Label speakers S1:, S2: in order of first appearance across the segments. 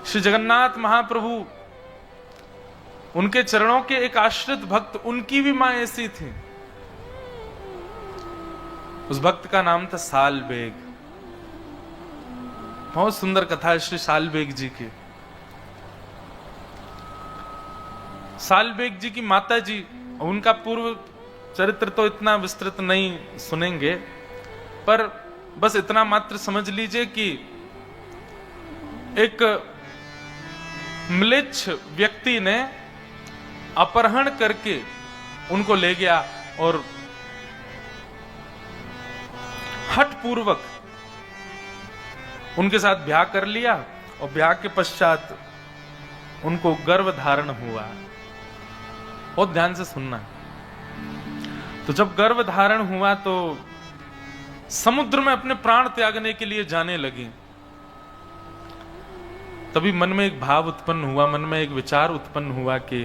S1: श्री जगन्नाथ महाप्रभु, उनके चरणों के एक आश्रित भक्त, उनकी भी मां ऐसी थी। उस भक्त का नाम था सालबेग। बहुत सुंदर कथा है श्री सालबेग जी की। सालबेग जी की माता जी, उनका पूर्व चरित्र तो इतना विस्तृत नहीं सुनेंगे, पर बस इतना मात्र समझ लीजिए कि एक म्लेच्छ व्यक्ति ने अपहरण करके उनको ले गया और हठपूर्वक उनके साथ ब्याह कर लिया, और ब्याह के पश्चात उनको गर्भ धारण हुआ। बहुत ध्यान से सुनना। तो जब गर्भ धारण हुआ तो समुद्र में अपने प्राण त्यागने के लिए जाने लगी। तभी मन में एक भाव उत्पन्न हुआ, मन में एक विचार उत्पन्न हुआ कि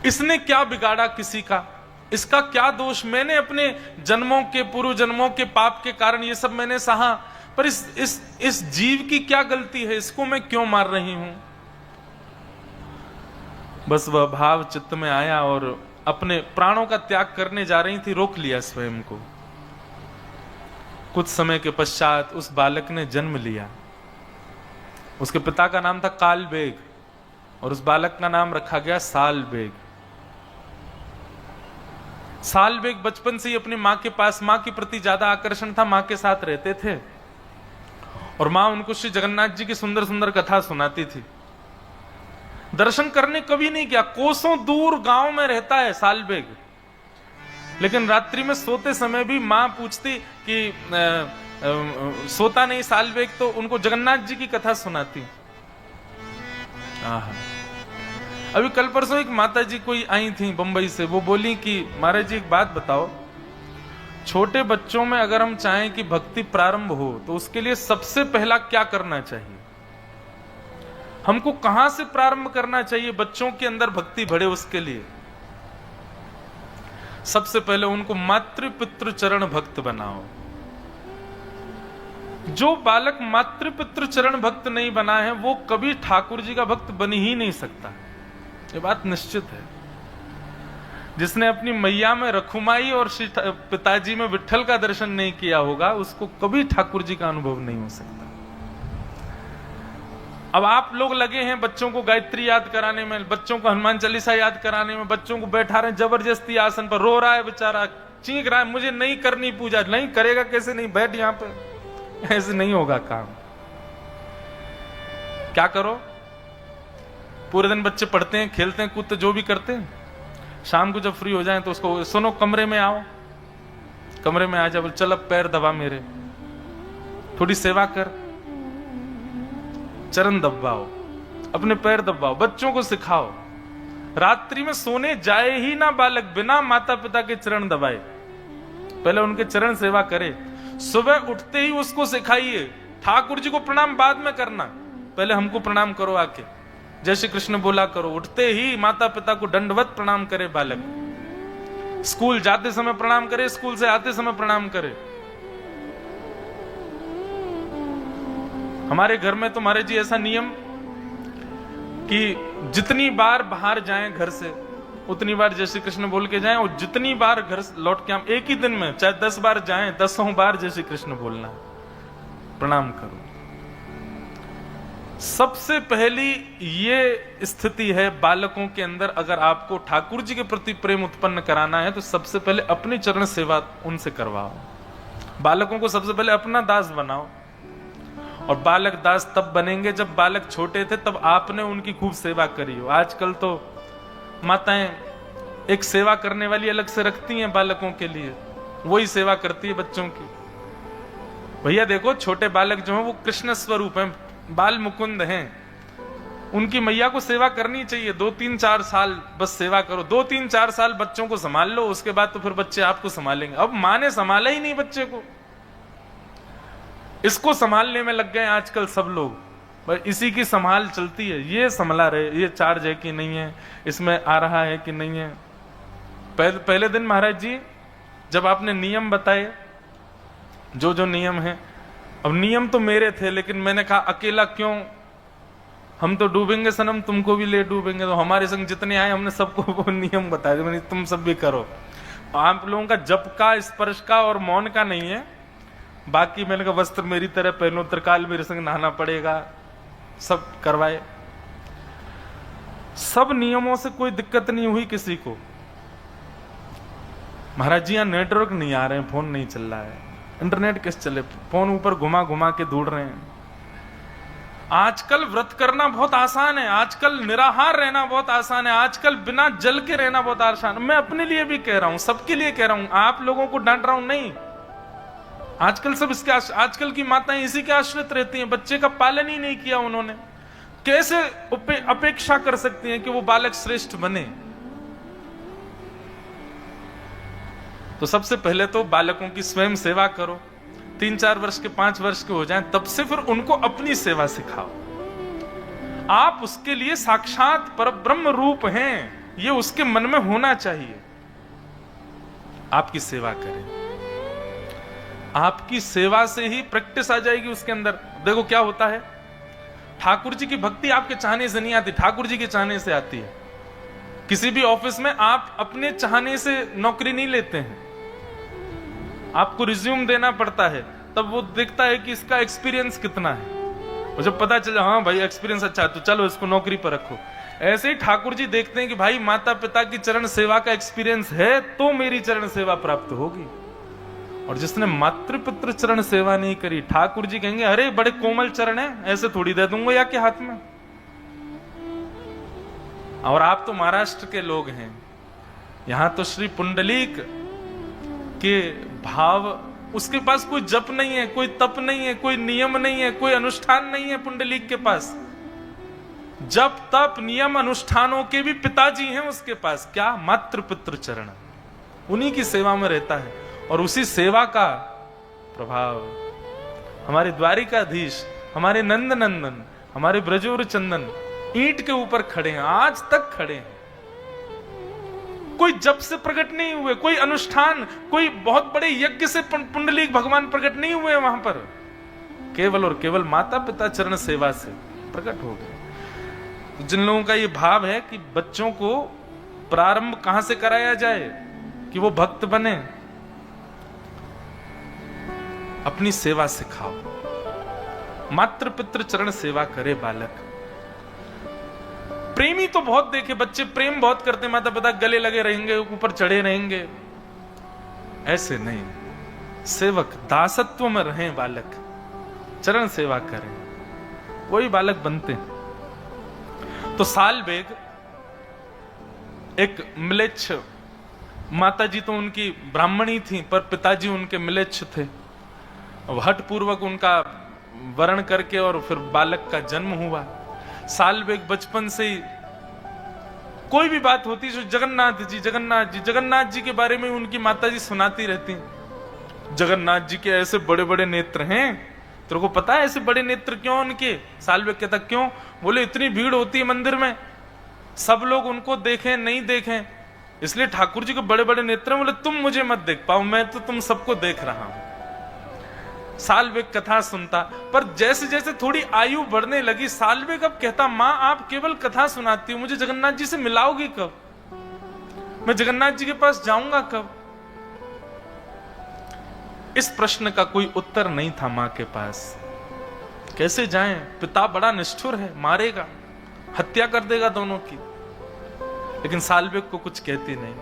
S1: इसने क्या बिगाड़ा किसी का, इसका क्या दोष, मैंने अपने जन्मों के, पूर्व जन्मों के पाप के कारण ये सब मैंने सहा, पर इस जीव की क्या गलती है, इसको मैं क्यों मार रही हूं। बस वह भाव चित्त में आया और अपने प्राणों का त्याग करने जा रही थी, रोक लिया स्वयं को। कुछ समय के पश्चात उस बालक ने जन्म लिया। उसके पिता का नाम था कालबेग और उस बालक का नाम रखा गया सालबेग। सालबेग बचपन से ही अपनी मां के पास, मां के प्रति ज्यादा आकर्षण था, मां के साथ रहते थे और मां उनको श्री जगन्नाथ जी की सुंदर सुंदर कथा सुनाती थी। दर्शन करने कभी नहीं गया, कोसों दूर गांव में रहता है सालबेग, लेकिन रात्रि में सोते समय भी मां पूछती कि सोता नहीं सालबेग, तो उनको जगन्नाथ जी की कथा सुनाती। अभी कल परसों एक माता जी कोई आई थी बंबई से, वो बोली कि महाराज जी एक बात बताओ, छोटे बच्चों में अगर हम चाहें कि भक्ति प्रारंभ हो तो उसके लिए सबसे पहला क्या करना चाहिए, हमको कहां से प्रारंभ करना चाहिए बच्चों के अंदर भक्ति बढ़े उसके लिए। सबसे पहले उनको मातृ पितृ चरण भक्त बनाओ। जो बालक मातृ पितृ चरण भक्त नहीं बना है वो कभी ठाकुर जी का भक्त बन ही नहीं सकता, ये बात निश्चित है। जिसने अपनी मैया में रखुमाई और श्री पिताजी में विट्ठल का दर्शन नहीं किया होगा उसको कभी ठाकुर जी का अनुभव नहीं हो सकता। अब आप लोग लगे हैं बच्चों को गायत्री याद कराने में, बच्चों को हनुमान चालीसा याद कराने में, बच्चों को बैठा रहे जबरदस्ती आसन पर, रो रहा है बेचारा, चीख रहा है मुझे नहीं करनी पूजा, नहीं करेगा कैसे, नहीं बैठ यहां पे, ऐसे नहीं होगा काम। क्या करो, पूरे दिन बच्चे पढ़ते हैं, खेलते हैं, कूदते, जो भी करते हैं, शाम को जब फ्री हो जाए तो उसको सुनो कमरे में आओ, कमरे में आ जा, बोल चल अब पैर दबा मेरे, थोड़ी सेवा कर, चरण दबाओ, अपने पैर दबाओ, बच्चों को सिखाओ। रात्रि में सोने जाए ही ना बालक बिना माता पिता के चरण दबाए, पहले उनके चरण सेवा करे। सुबह उठते ही उसको सिखाइए, ठाकुर जी को प्रणाम बाद में करना, पहले हमको प्रणाम करो आके, जय श्री कृष्ण बोला करो। उठते ही माता पिता को दंडवत प्रणाम करे बालक, स्कूल जाते समय प्रणाम करे, स्कूल से आते समय प्रणाम करे। हमारे घर में तो महाराज जी ऐसा नियम कि जितनी बार बाहर जाएं घर से उतनी बार जय श्री कृष्ण बोल के जाएं, और जितनी बार घर लौट के हम एक ही दिन में चाहे 10 बार जाएं, 10 बार जय श्री कृष्ण बोलना, प्रणाम करो। सबसे पहली ये स्थिति है बालकों के अंदर, अगर आपको ठाकुर जी के प्रति प्रेम उत्पन्न कराना है तो सबसे पहले अपनी चरण सेवा उनसे करवाओ। बालकों को सबसे पहले अपना दास बनाओ, और बालक दास तब बनेंगे जब बालक छोटे थे तब आपने उनकी खूब सेवा करी हो। आजकल तो माताएं एक सेवा करने वाली अलग से रखती हैं बालकों के लिए, वही सेवा करती है बच्चों की। भैया देखो छोटे बालक जो हैं वो कृष्ण स्वरूप हैं, बाल मुकुंद हैं, उनकी मैया को सेवा करनी चाहिए। 2-3-4 साल बस सेवा करो, 2-3-4 साल बच्चों को संभाल लो, उसके बाद तो फिर बच्चे आपको संभालेंगे। अब माँ ने संभाला ही नहीं बच्चे को, इसको संभालने में लग गए आजकल सब लोग, बस इसी की संभाल चलती है, ये संभला रहे, ये चार्ज है कि नहीं है, इसमें आ रहा है कि नहीं है। पहले दिन महाराज जी जब आपने नियम बताए, जो जो नियम है, अब नियम तो मेरे थे, लेकिन मैंने कहा अकेला क्यों, हम तो डूबेंगे सनम, तुमको भी ले डूबेंगे। तो हमारे संग जितने आए हमने सबको वो नियम बताया, मैंने तुम सब भी करो। आप लोगों का जप का, स्पर्श का और मौन का नहीं है, बाकी मैंने कहा वस्त्र मेरी तरह पहनो, त्रिकाल मेरे संग नहाना पड़ेगा, सब करवाए। सब नियमों से कोई दिक्कत नहीं हुई किसी को। महाराज जी यहाँ नेटवर्क नहीं आ रहे हैं, फोन नहीं चल रहा है, इंटरनेट कैसे चले, फोन ऊपर घुमा घुमा के ढूंढ रहे हैं। आजकल व्रत करना बहुत आसान है, आजकल निराहार रहना बहुत आसान है, आजकल बिना जल के रहना बहुत आसान है। मैं अपने लिए भी कह रहा हूं, सबके लिए कह रहा हूं, आप लोगों को डांट रहा हूं नहीं। आजकल सब इसके आजकल की माताएं इसी के आश्रित रहती हैं, बच्चे का पालन ही नहीं किया उन्होंने, कैसे अपेक्षा कर सकती हैं कि वो बालक श्रेष्ठ बने। तो सबसे पहले तो बालकों की स्वयं सेवा करो, 3-4 वर्ष के 5 वर्ष के हो जाएं, तब से फिर उनको अपनी सेवा सिखाओ। आप उसके लिए साक्षात परब्रह्म रूप हैं, ये उसके मन में होना चाहिए। आपकी सेवा करें, आपकी सेवा से ही प्रैक्टिस आ जाएगी उसके अंदर। देखो क्या होता है, ठाकुर जी की भक्ति आपके चाहने से नहीं आती, ठाकुर जी के चाहने से आती है। किसी भी ऑफिस में आप अपने चाहने से नौकरी नहीं लेते हैं, आपको रिज्यूम देना पड़ता है, तब वो देखता है कि इसका एक्सपीरियंस कितना है, और जब पता चला हाँ भाई एक्सपीरियंस अच्छा है तो चलो इसको नौकरी पर रखो। ऐसे ही ठाकुर जी देखते हैं कि भाई माता पिता की चरण सेवा का एक्सपीरियंस है तो मेरी चरण सेवा प्राप्त होगी। और जिसने मातृ पितृ चरण सेवा नहीं करी, ठाकुर जी कहेंगे अरे बड़े कोमल चरण है, ऐसे थोड़ी दे दूंगा या के हाथ में। और आप तो महाराष्ट्र के लोग हैं, यहां तो श्री पुंडलीक के भाव, उसके पास कोई जप नहीं है, कोई तप नहीं है, कोई नियम नहीं है, कोई अनुष्ठान नहीं है। पुंडलीक के पास जप तप नियम अनुष्ठानों के भी पिताजी हैं उसके पास, क्या मातृ पितृ चरण, उन्हीं की सेवा में रहता है। और उसी सेवा का प्रभाव हमारे द्वारिकाधीश, हमारे नंद नंदन, हमारे ब्रजोर चंदन ईंट के ऊपर खड़े हैं, आज तक खड़े हैं। कोई जप से प्रकट नहीं हुए, कोई अनुष्ठान, कोई बहुत बड़े यज्ञ से पुंडलीक भगवान प्रकट नहीं हुए वहां पर, केवल और केवल माता पिता चरण सेवा से प्रकट हो गए। तो जिन लोगों का ये भाव है कि बच्चों को प्रारंभ कहां से कराया जाए कि वो भक्त बने, अपनी सेवा सिखाओ, मातृ पितृ चरण सेवा करे बालक। प्रेमी तो बहुत देखे बच्चे, प्रेम बहुत करते, माता पिता गले लगे रहेंगे, ऊपर चढ़े रहेंगे, ऐसे नहीं। सेवक दासत्व में रहें, बालक चरण सेवा करें, वही बालक बनते हैं। तो साल बेग एक म्लेच्छ, माता जी तो उनकी ब्राह्मणी थी पर पिताजी उनके म्लेच्छ थे। हठ पूर्वक उनका वर्ण करके और फिर बालक का जन्म हुआ। साल बेग बचपन से ही कोई भी बात होती है, जगन्नाथ जी जगन्नाथ जी जगन्नाथ जी के बारे में उनकी माता जी सुनाती रहती, जगन्नाथ जी के ऐसे बड़े बड़े नेत्र हैं, तेरे को पता है ऐसे बड़े नेत्र क्यों उनके? साल बेग कहता क्यों? बोले इतनी भीड़ होती है मंदिर में, सब लोग उनको देखें नहीं देखें, इसलिए ठाकुर जी के बड़े बड़े नेत्र हैं। बोले तुम मुझे मत देख पाओ, मैं तो तुम सबको देख रहा हूं। सालवेग कथा सुनता, पर जैसे जैसे थोड़ी आयु बढ़ने लगी, सालवेग अब कहता माँ आप केवल कथा सुनाती हो, मुझे जगन्नाथ जी से मिलाओगी कब? मैं जगन्नाथ जी के पास जाऊंगा कब? इस प्रश्न का कोई उत्तर नहीं था मां के पास। कैसे जाएं? पिता बड़ा निष्ठुर है, मारेगा, हत्या कर देगा दोनों की। लेकिन सालवेग को कुछ कहती नहीं।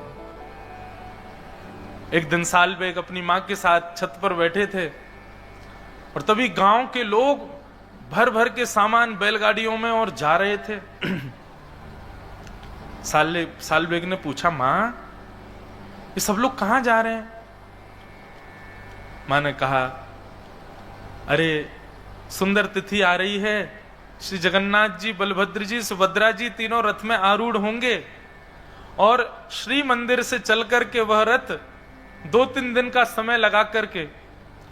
S1: एक दिन सालवेग अपनी मां के साथ छत पर बैठे थे और तभी गांव के लोग भर भर के सामान बैलगाड़ियों में और जा रहे थे। सालवेग ने पूछा मां ये सब लोग कहां जा रहे हैं? मां ने कहा अरे सुंदर तिथि आ रही है, श्री जगन्नाथ जी बलभद्र जी सुभद्रा जी तीनों रथ में आरूढ़ होंगे और श्री मंदिर से चल करके वह रथ 2-3 दिन का समय लगा करके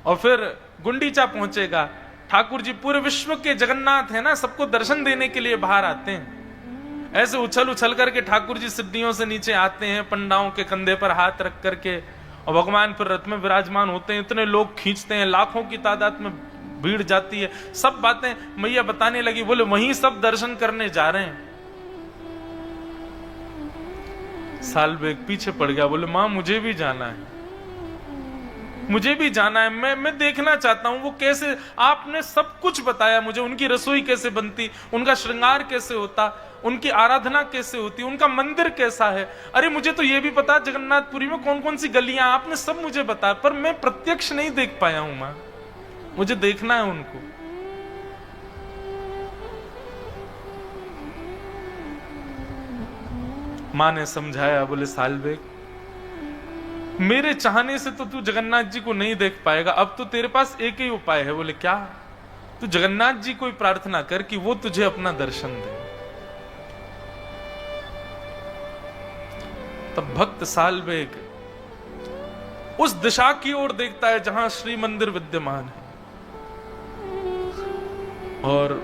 S1: और फिर गुंडीचा पहुंचेगा। ठाकुर जी पूरे विश्व के जगन्नाथ है ना, सबको दर्शन देने के लिए बाहर आते हैं। ऐसे उछल उछल करके ठाकुर जी सीढ़ियों से नीचे आते हैं, पंडाओं के कंधे पर हाथ रख करके, और भगवान फिर रथ में विराजमान होते हैं। इतने लोग खींचते हैं, लाखों की तादाद में भीड़ जाती है, सब बातें मैया बताने लगी। बोले वहीं सब दर्शन करने जा रहे हैं। सालबेग पीछे पड़ गया, बोले मां मुझे भी जाना है, मुझे भी जाना है, मैं देखना चाहता हूं वो कैसे, आपने सब कुछ बताया मुझे, उनकी रसोई कैसे बनती, उनका श्रृंगार कैसे होता, उनकी आराधना कैसे होती, उनका मंदिर कैसा है। अरे मुझे तो ये भी पता जगन्नाथपुरी में कौन कौन सी गलियां, आपने सब मुझे बताया, पर मैं प्रत्यक्ष नहीं देख पाया हूं मां, मुझे देखना है उनको। मां ने समझाया, बोले सालबेग मेरे चाहने से तो तू जगन्नाथ जी को नहीं देख पाएगा, अब तो तेरे पास एक ही उपाय है। बोले क्या? तू जगन्नाथ जी को प्रार्थना कर कि वो तुझे अपना दर्शन दे। तब भक्त सालबेग उस दिशा की ओर देखता है जहां श्री मंदिर विद्यमान है, और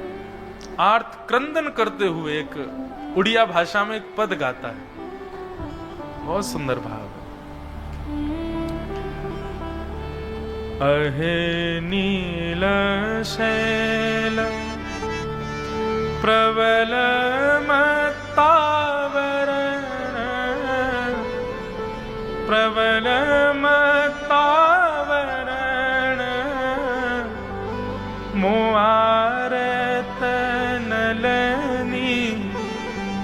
S1: आर्त क्रंदन करते हुए एक उड़िया भाषा में एक पद गाता है, बहुत सुंदर भाव है। अहे नील शैल प्रबल मत्तावरण, प्रबल मत्तावरण, मोआरत नलनी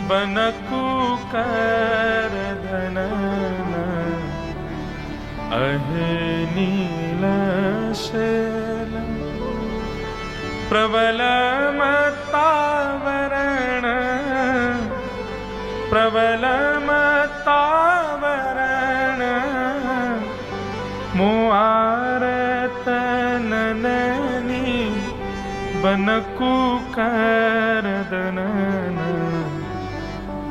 S1: बनकुकर धनन। अहे नीलशैल प्रबल मत्तावरण, प्रबल मत्तावरण, मोआरत नलनी बनकुकर धनन।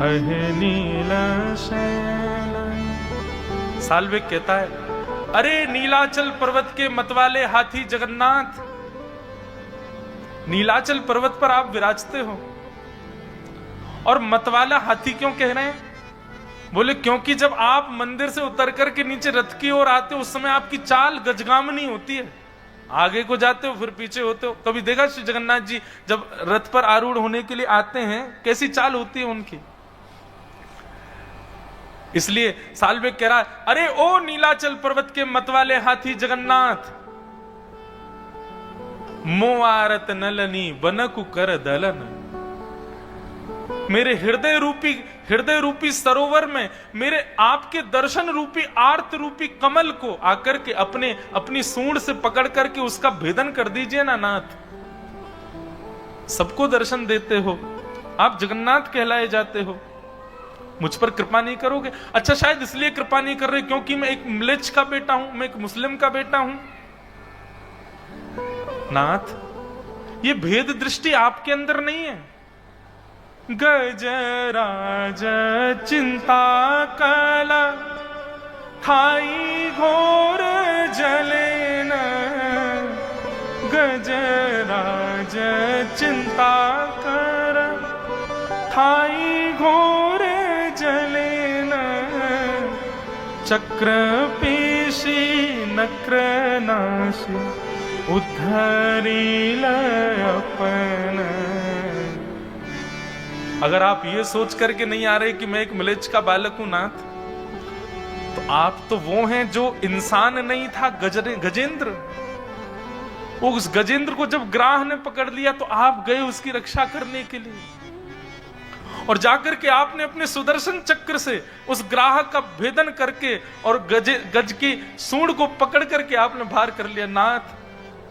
S1: अहे नीलशैल। सालबेग कहता है, अरे नीलाचल पर्वत के मतवाले हाथी जगन्नाथ, नीलाचल पर्वत पर आप विराजते हो, और मतवाला हाथी क्यों कह रहे हैं? बोले क्योंकि जब आप मंदिर से उतर करके नीचे रथ की ओर आते हो उस समय आपकी चाल गजगामनी होती है, आगे को जाते हो फिर पीछे होते हो। कभी देखा श्री जगन्नाथ जी जब रथ पर आरूढ़ होने के लिए आते हैं कैसी चाल होती है उनकी? इसलिए सालबेग कह रहा है, अरे ओ नीलाचल पर्वत के मतवाले हाथी जगन्नाथ, मोआरत नलनी बनकु कर दलन। मेरे हृदय रूपी सरोवर में मेरे आपके दर्शन रूपी आर्त रूपी कमल को आकर के अपनी सूंड से पकड़ करके उसका भेदन कर दीजिए ना नाथ। सबको दर्शन देते हो आप, जगन्नाथ कहलाए जाते हो, मुझ पर कृपा नहीं करोगे? अच्छा शायद इसलिए कृपा नहीं कर रहे क्योंकि मैं एक म्लेच्छ का बेटा हूं, मैं एक मुस्लिम का बेटा हूं। नाथ ये भेद दृष्टि आपके अंदर नहीं है। गजराज चिंता कला थाई घोर जलेन, गजराज चिंता कर थाई घोर जलेन, चक्र पेशी नक्र नाशी उद्धरील अपन। अगर आप ये सोच करके नहीं आ रहे कि मैं एक म्लेच्छ का बालक हूं नाथ, तो आप तो वो हैं जो इंसान नहीं था, गजेंद्र। वो उस गजेंद्र को जब ग्राह ने पकड़ लिया तो आप गए उसकी रक्षा करने के लिए, और जाकर के आपने अपने सुदर्शन चक्र से उस ग्राह का भेदन करके और गज की सूंड को पकड़ करके आपने भार कर लिया। नाथ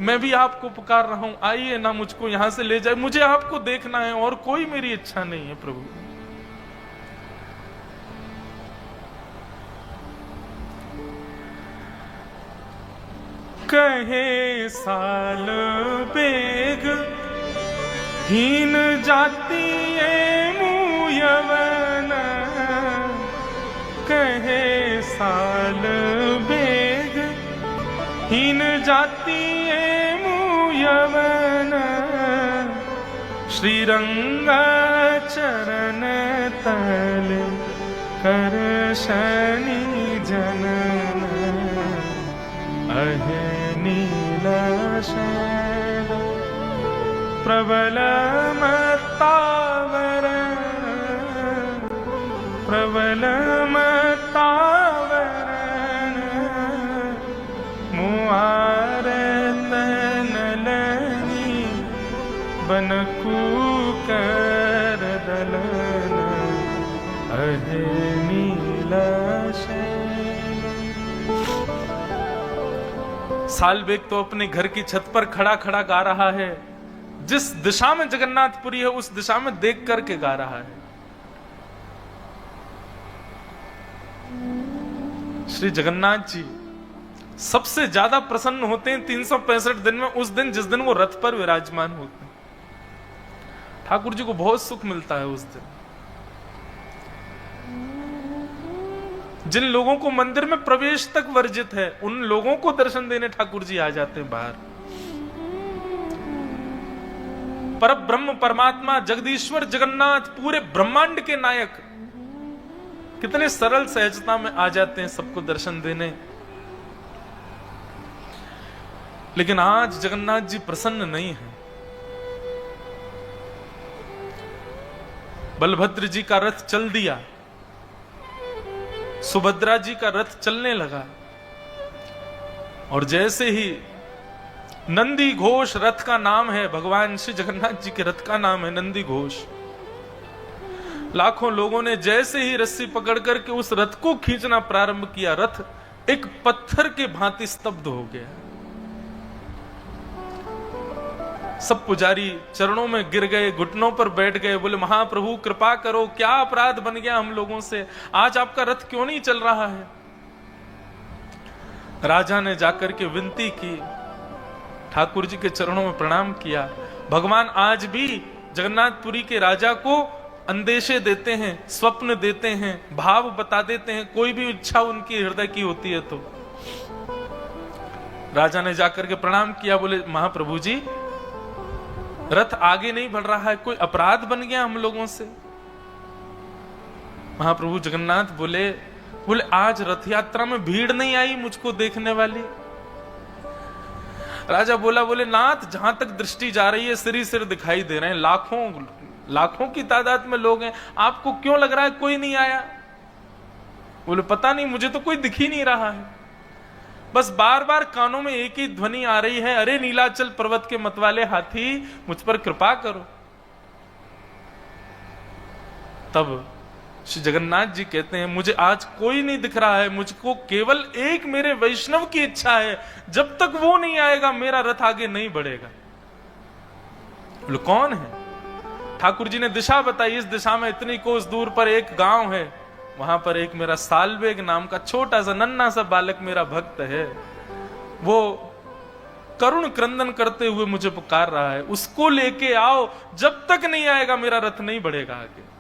S1: मैं भी आपको पुकार रहा हूं, आइए ना मुझको यहां से ले जाए, मुझे आपको देखना है और कोई मेरी इच्छा नहीं है प्रभु। कहे सालबेग हीन जाति मुयवन, कहे सालबेग हीन जाति मुयवन, श्रीरंग चरण तल कर शनि जनन। अहे नीलशैल प्रबल मत्तावर प्रबल मत्तावर मुआर तनलनी बनकूकर दलन अहे नीला सालबेग तो अपने घर की छत पर खड़ा खड़ा गा रहा है। जिस दिशा में जगन्नाथपुरी है उस दिशा में देख करके गा रहा है। श्री जगन्नाथ जी सबसे ज्यादा प्रसन्न होते हैं 365 दिन में, उस दिन जिस दिन वो रथ पर विराजमान होते हैं। ठाकुर जी को बहुत सुख मिलता है उस दिन। जिन लोगों को मंदिर में प्रवेश तक वर्जित है उन लोगों को दर्शन देने ठाकुर जी आ जाते हैं बाहर। पर ब्रह्म परमात्मा जगदीश्वर जगन्नाथ पूरे ब्रह्मांड के नायक कितने सरल सहजता में आ जाते हैं सबको दर्शन देने। लेकिन आज जगन्नाथ जी प्रसन्न नहीं है। बलभद्र जी का रथ चल दिया, सुभद्रा जी का रथ चलने लगा और जैसे ही नंदी घोष रथ का नाम है, भगवान श्री जगन्नाथ जी के रथ का नाम है नंदी घोष। लाखों लोगों ने जैसे ही रस्सी पकड़ करके उस रथ को खींचना प्रारंभ किया, रथ एक पत्थर के भांति स्तब्ध हो गया। सब पुजारी चरणों में गिर गए, घुटनों पर बैठ गए, बोले महाप्रभु कृपा करो, क्या अपराध बन गया हम लोगों से, आज आपका रथ क्यों नहीं चल रहा है। राजा ने जाकर के विनती की, ठाकुर जी के चरणों में प्रणाम किया। भगवान आज भी जगन्नाथपुरी के राजा को अंदेशे देते हैं, स्वप्न देते हैं, भाव बता देते हैं, कोई भी इच्छा उनकी हृदय की होती है तो। राजा ने जाकर के प्रणाम किया, बोले महाप्रभु जी रथ आगे नहीं बढ़ रहा है, कोई अपराध बन गया हम लोगों से। महाप्रभु जगन्नाथ बोले आज रथ यात्रा में भीड़ नहीं आई मुझको देखने वाली। राजा बोले नाथ जहां तक दृष्टि जा रही है सिर ही सिर दिखाई दे रहे हैं, लाखों की तादाद में लोग हैं, आपको क्यों लग रहा है कोई नहीं आया। बोले पता नहीं, मुझे तो कोई दिख ही नहीं रहा है, बस बार बार कानों में एक ही ध्वनि आ रही है, अरे नीलाचल पर्वत के मतवाले हाथी मुझ पर कृपा करो। तब श्री जगन्नाथ जी कहते हैं मुझे आज कोई नहीं दिख रहा है, मुझको केवल एक मेरे वैष्णव की इच्छा है, जब तक वो नहीं आएगा मेरा रथ आगे नहीं बढ़ेगा। बोले कौन है। ठाकुर जी ने दिशा बताई, इस दिशा में इतनी कोस दूर पर एक गांव है, वहां पर एक मेरा सालबेग नाम का छोटा सा नन्हा सा बालक मेरा भक्त है, वो करुण क्रंदन करते हुए मुझे पुकार रहा है, उसको लेके आओ, जब तक नहीं आएगा मेरा रथ नहीं बढ़ेगा आगे।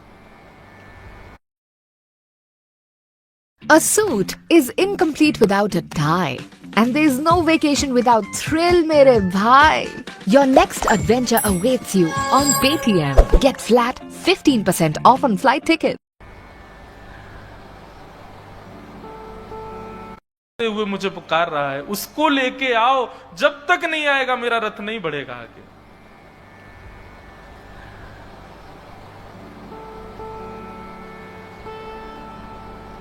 S2: A suit is incomplete without a tie, and there is no vacation without thrill, mere bhai. Your next adventure awaits you on Paytm. Get flat 15% off on flight ticket.
S1: हुए मुझे पुकार रहा है, उसको लेके आओ, जब तक नहीं आएगा मेरा रथ नहीं बढ़ेगा आगे।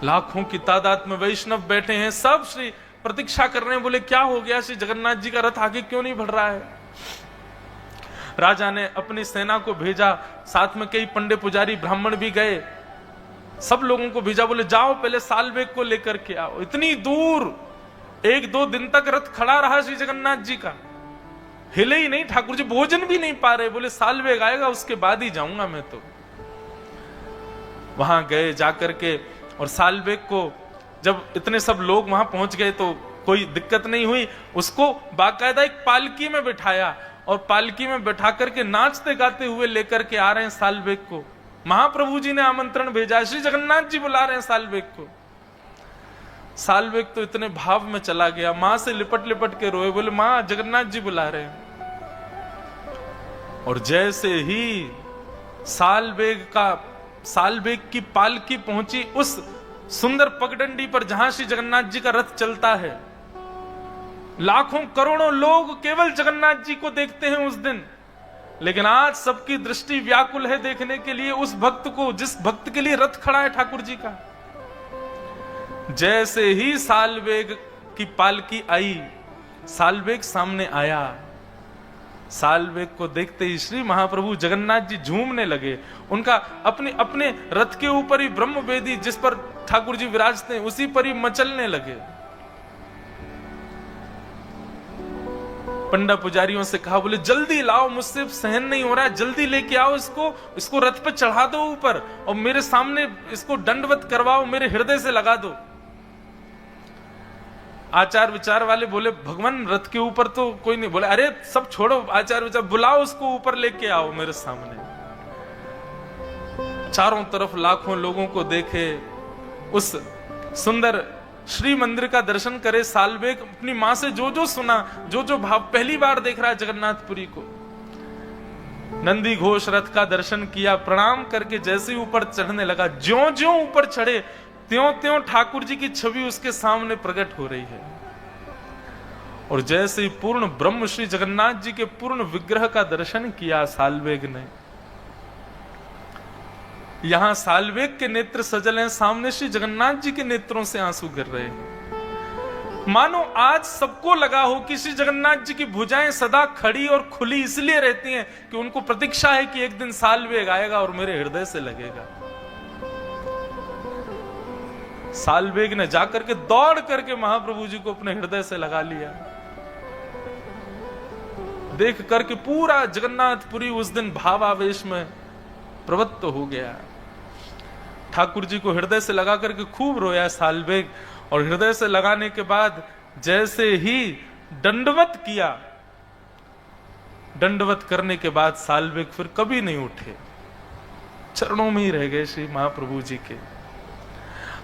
S1: लाखों की तादाद में वैष्णव बैठे हैं, सब श्री प्रतीक्षा कर रहे हैं, बोले क्या हो गया, श्री जगन्नाथ जी का रथ आगे क्यों नहीं बढ़ रहा है। राजा ने अपनी सेना को भेजा, साथ में कई पंडे पुजारी ब्राह्मण भी गए, सब लोगों को भेजा, बोले जाओ पहले सालबेग को लेकर के आओ। इतनी दूर 1-2 दिन तक रथ खड़ा रहा श्री जगन्नाथ जी का, हिले ही नहीं, ठाकुर जी भोजन भी नहीं पा रहे, बोले सालबेग आएगा उसके बाद ही जाऊंगा मैं तो। वहां गए जाकर के, और सालबेग को जब इतने सब लोग वहां पहुंच गए तो कोई दिक्कत नहीं हुई, उसको बाकायदा एक पालकी में बिठाया और पालकी में बैठा करके नाचते गाते हुए लेकर के आ रहे हैं सालबेग को। महाप्रभु जी ने आमंत्रण भेजा, श्री जगन्नाथ जी बुला रहे हैं सालबेग को। सालबेग तो इतने भाव में चला गया, मां से लिपट लिपट के रोए, बोले मां जगन्नाथ जी बुला रहे हैं। और जैसे ही सालबेग की पालकी पहुंची उस सुंदर पगडंडी पर जहां श्री जगन्नाथ जी का रथ चलता है, लाखों करोड़ों लोग केवल जगन्नाथ जी को देखते हैं उस दिन, लेकिन आज सबकी दृष्टि व्याकुल है देखने के लिए उस भक्त को, जिस भक्त के लिए रथ खड़ा है ठाकुर जी का। जैसे ही सालवेग की पालकी आई, सालवेग सामने आया, सालवेग को देखते ही श्री महाप्रभु जगन्नाथ जी झूमने लगे। उनका अपने अपने रथ के ऊपर ही ब्रह्म वेदी जिस पर ठाकुर जी विराजते हैं उसी पर ही मचलने लगे। पंडा पुजारियों से कहा, बोले जल्दी लाओ, मुझसे सहन नहीं हो रहा है, जल्दी लेके आओ इसको रथ पे चढ़ा दो ऊपर और मेरे सामने इसको दंडवत करवाओ, मेरे हृदय से लगा दो। आचार विचार वाले बोले, भगवान रथ के ऊपर तो कोई नहीं। बोले अरे सब छोड़ो आचार विचार, बुलाओ उसको ऊपर लेके आओ मेरे सामने। चारों तरफ लाखों लोगों को देखे, उस सुंदर श्री मंदिर का दर्शन करे। सालवेग अपनी मां से जो जो सुना, जो जो भाव, पहली बार देख रहा है जगन्नाथपुरी को। नंदी घोष रथ का दर्शन किया, प्रणाम करके जैसे ही ऊपर चढ़ने लगा, ज्यों ज्यों ऊपर चढ़े त्यों त्यों ठाकुर जी की छवि उसके सामने प्रकट हो रही है। और जैसे ही पूर्ण ब्रह्म श्री जगन्नाथ जी के पूर्ण विग्रह का दर्शन किया सालवेग ने, यहां सालवेग के नेत्र सजल हैं, सामने श्री जगन्नाथ जी के नेत्रों से आंसू गिर रहे हैं। मानो आज सबको लगा हो कि श्री जगन्नाथ जी की भुजाएं सदा खड़ी और खुली इसलिए रहती हैं कि उनको प्रतीक्षा है कि एक दिन सालवेग आएगा और मेरे हृदय से लगेगा। सालवेग ने जाकर के दौड़ करके महाप्रभु जी को अपने हृदय से लगा लिया। देख करके पूरा जगन्नाथपुरी उस दिन भावावेश में प्रवृत्त हो गया। ठाकुर जी को हृदय से लगा करके खूब रोया सालवेग, और हृदय से लगाने के बाद जैसे ही दंडवत किया, दंडवत करने के बाद सालवेग फिर कभी नहीं उठे, चरणों में ही रह गए श्री महाप्रभु जी के।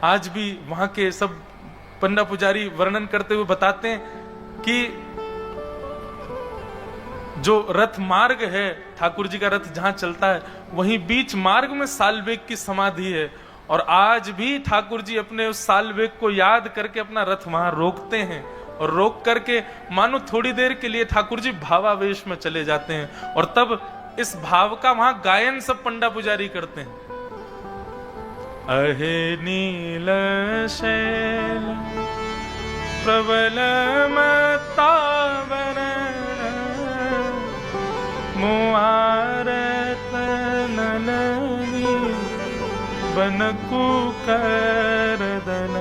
S1: आज भी वहां के सब पंडा पुजारी वर्णन करते हुए बताते हैं कि जो रथ मार्ग है, ठाकुर जी का रथ जहां चलता है, वहीं बीच मार्ग में सालवेग की समाधि है। और आज भी ठाकुर जी अपने उस सालवेग को याद करके अपना रथ वहां रोकते हैं, और रोक करके मानो थोड़ी देर के लिए ठाकुर जी भावावेश में चले जाते हैं। और तब इस भाव का वहां गायन सब पंडा पुजारी करते हैं। अहे नील शैल प्रबल मतावन मुआरत नलनी बनकु करदन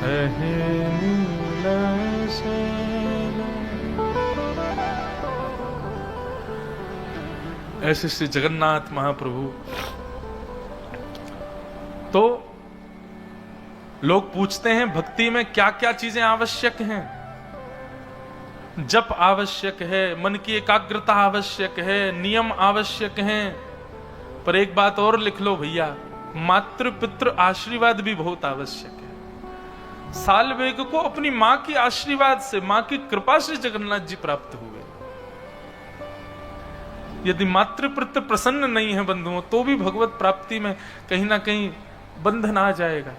S1: अहे नील शैल। ऐसे श्री जगन्नाथ महाप्रभु। तो लोग पूछते हैं भक्ति में क्या क्या चीजें आवश्यक हैं। जप आवश्यक है, मन की एकाग्रता आवश्यक है, नियम आवश्यक हैं, पर एक बात और लिख लो भैया, मातृ पितृ आशीर्वाद भी बहुत आवश्यक है। सालवेग को अपनी मां की आशीर्वाद से, मां की कृपा से जगन्नाथ जी प्राप्त हुए। यदि मातृ पितृ प्रसन्न नहीं है बंधुओं, तो भी भगवत प्राप्ति में कहीं ना कहीं बंधन आ जाएगा।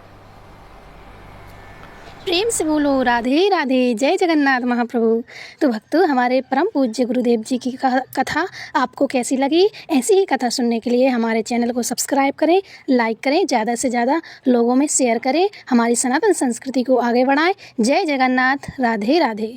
S3: प्रेम से बोलो राधे राधे, जय जगन्नाथ महाप्रभु। तो भक्तों, हमारे परम पूज्य गुरुदेव जी की कथा आपको कैसी लगी? ऐसी ही कथा सुनने के लिए हमारे चैनल को सब्सक्राइब करें, लाइक करें, ज़्यादा से ज़्यादा लोगों में शेयर करें, हमारी सनातन संस्कृति को आगे बढ़ाएं। जय जगन्नाथ, राधे राधे।